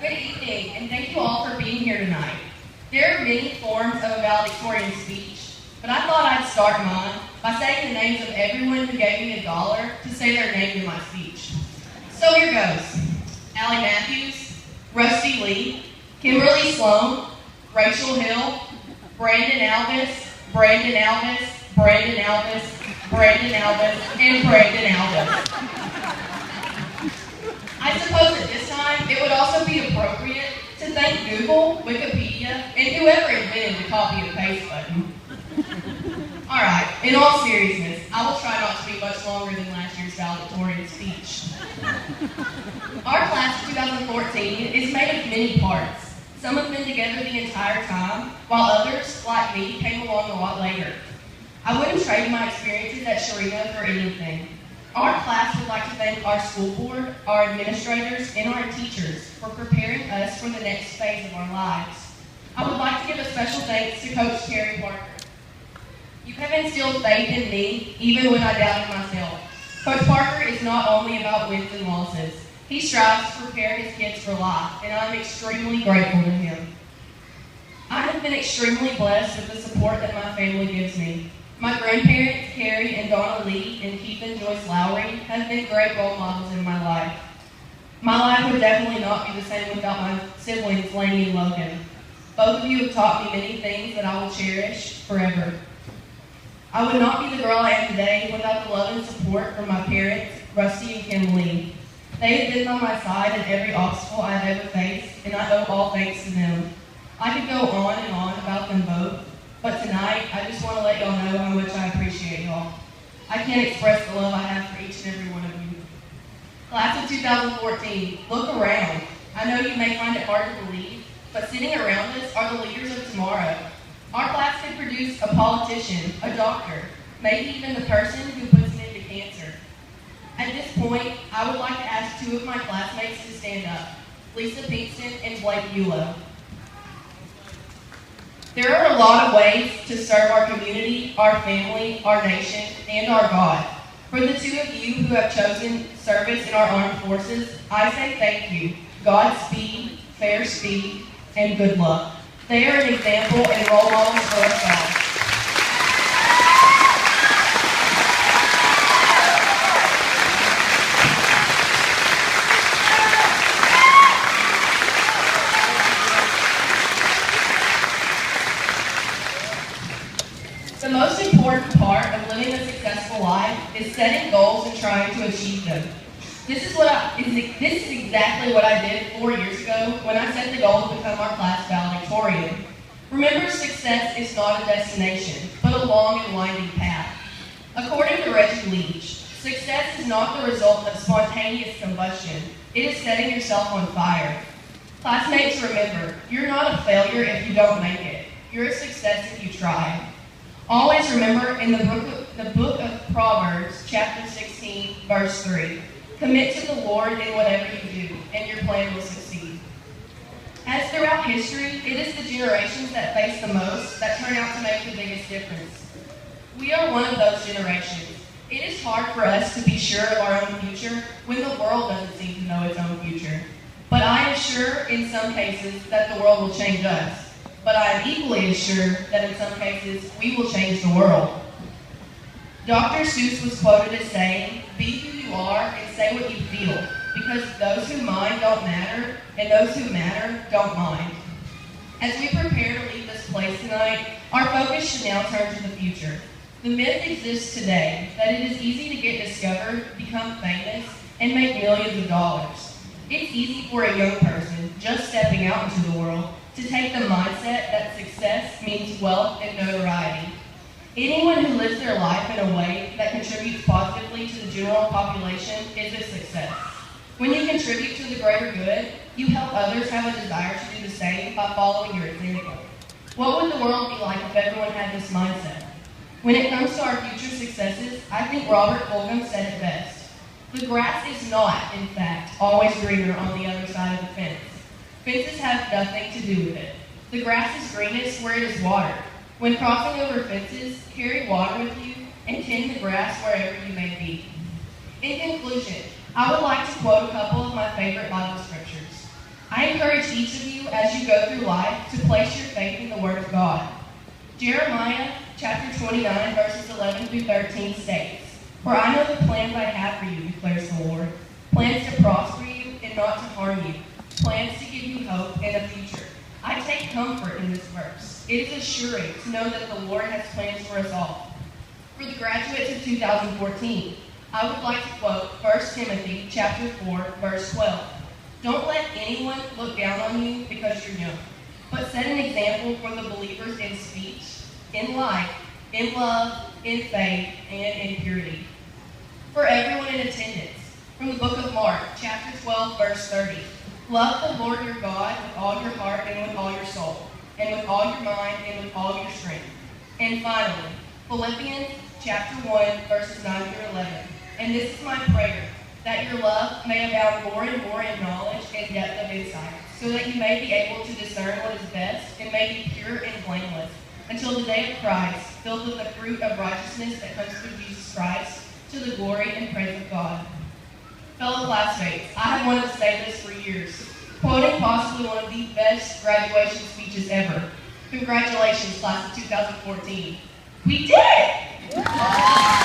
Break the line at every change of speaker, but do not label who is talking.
Good evening, and thank you all for being here tonight. There are many forms of a valedictorian speech, but I thought I'd start mine by saying the names of everyone who gave me $1 to say their name in my speech. So here goes. Allie Matthews, Rusty Lee, Kimberly Sloan, Rachel Hill, Brandon Alvis, Brandon Alvis, Brandon Alvis, Brandon Alvis, and Brandon Alvis. I suppose at this time, it would also be appropriate to thank Google, Wikipedia, and whoever invented the copy and paste button. Alright, in all seriousness, I will try not to be much longer than last year's valedictorian speech. Our class of 2014 is made of many parts. Some have been together the entire time, while others, like me, came along a lot later. I wouldn't trade my experiences at Sharina for anything. Our class would like to thank our school board, our administrators, and our teachers for preparing us for the next phase of our lives. I would like to give a special thanks to Coach Terry Parker. You have instilled faith in me, even when I doubted myself. Coach Parker is not only about wins and losses. He strives to prepare his kids for life, and I'm extremely grateful to him. I have been extremely blessed with the support that my family gives me. My grandparents, Carrie and Donna Lee, and Keith and Joyce Lowry, have been great role models in my life. My life would definitely not be the same without my siblings, Lainey and Logan. Both of you have taught me many things that I will cherish forever. I would not be the girl I am today without the love and support from my parents, Rusty and Kim Lee. They have been by my side in every obstacle I have ever faced, and I owe all thanks to them. I could go on and on about them both, but tonight, I just want to let y'all know how much I appreciate y'all. I can't express the love I have for each and every one of you. Class of 2014, look around. I know you may find it hard to believe, but sitting around us are the leaders of tomorrow. Our class could produce a politician, a doctor, maybe even the person who puts an end to cancer. At this point, I would like to ask two of my classmates to stand up, Lisa Pinkston and Blake Bulow. There are a lot of ways to serve our community, our family, our nation, and our God. For the two of you who have chosen service in our armed forces, I say thank you, Godspeed, fair speed, and good luck. They are an example and role models for us all. The most important part of living a successful life is setting goals and trying to achieve them. This is exactly what I did 4 years ago when I set the goal to become our class valedictorian. Remember, success is not a destination, but a long and winding path. According to Reggie Leach, success is not the result of spontaneous combustion. It is setting yourself on fire. Classmates, remember, you're not a failure if you don't make it. You're a success if you try. Always remember in the book of Proverbs, chapter 16, verse 3, commit to the Lord in whatever you do, and your plan will succeed. As throughout history, it is the generations that face the most that turn out to make the biggest difference. We are one of those generations. It is hard for us to be sure of our own future when the world doesn't seem to know its own future. But I am sure in some cases that the world will change us. But I am equally as sure that in some cases we will change the world. Dr. Seuss was quoted as saying, "Be who you are and say what you feel, because those who mind don't matter, and those who matter don't mind." As we prepare to leave this place tonight, our focus should now turn to the future. The myth exists today that it is easy to get discovered, become famous, and make millions of dollars. It's easy for a young person just stepping out into the world to take the mindset that success means wealth and notoriety. Anyone who lives their life in a way that contributes positively to the general population is a success. When you contribute to the greater good, you help others have a desire to do the same by following your example. What would the world be like if everyone had this mindset? When it comes to our future successes, I think Robert Fulghum said it best. The grass is not, in fact, always greener on the other side of the fence. Fences have nothing to do with it. The grass is greenest where it is watered. When crossing over fences, carry water with you and tend the grass wherever you may be. In conclusion, I would like to quote a couple of my favorite Bible scriptures. I encourage each of you as you go through life to place your faith in the Word of God. Jeremiah chapter 29, verses 11 through 13 states, "For I know the plans I have for you, declares the Lord, plans to prosper you and not to harm you, plans to give you hope and a future." I take comfort in this verse. It is assuring to know that the Lord has plans for us all. For the graduates of 2014, I would like to quote 1 Timothy chapter 4, verse 12. "Don't let anyone look down on you because you're young, but set an example for the believers in speech, in life, in love, in faith, and in purity." For everyone in attendance, from the book of Mark, chapter 12, verse 30, "Love the Lord your God with all your heart and with all your soul, and with all your mind and with all your strength." And finally, Philippians chapter 1, verses 9 through 11. "And this is my prayer, that your love may abound more and more in knowledge and depth of insight, so that you may be able to discern what is best and may be pure and blameless, until the day of Christ, filled with the fruit of righteousness that comes through Jesus Christ, to the glory and praise of God." Fellow classmates, I have wanted to say this for years, quoting possibly one of the best graduation speeches ever. Congratulations, class of 2014. We did it!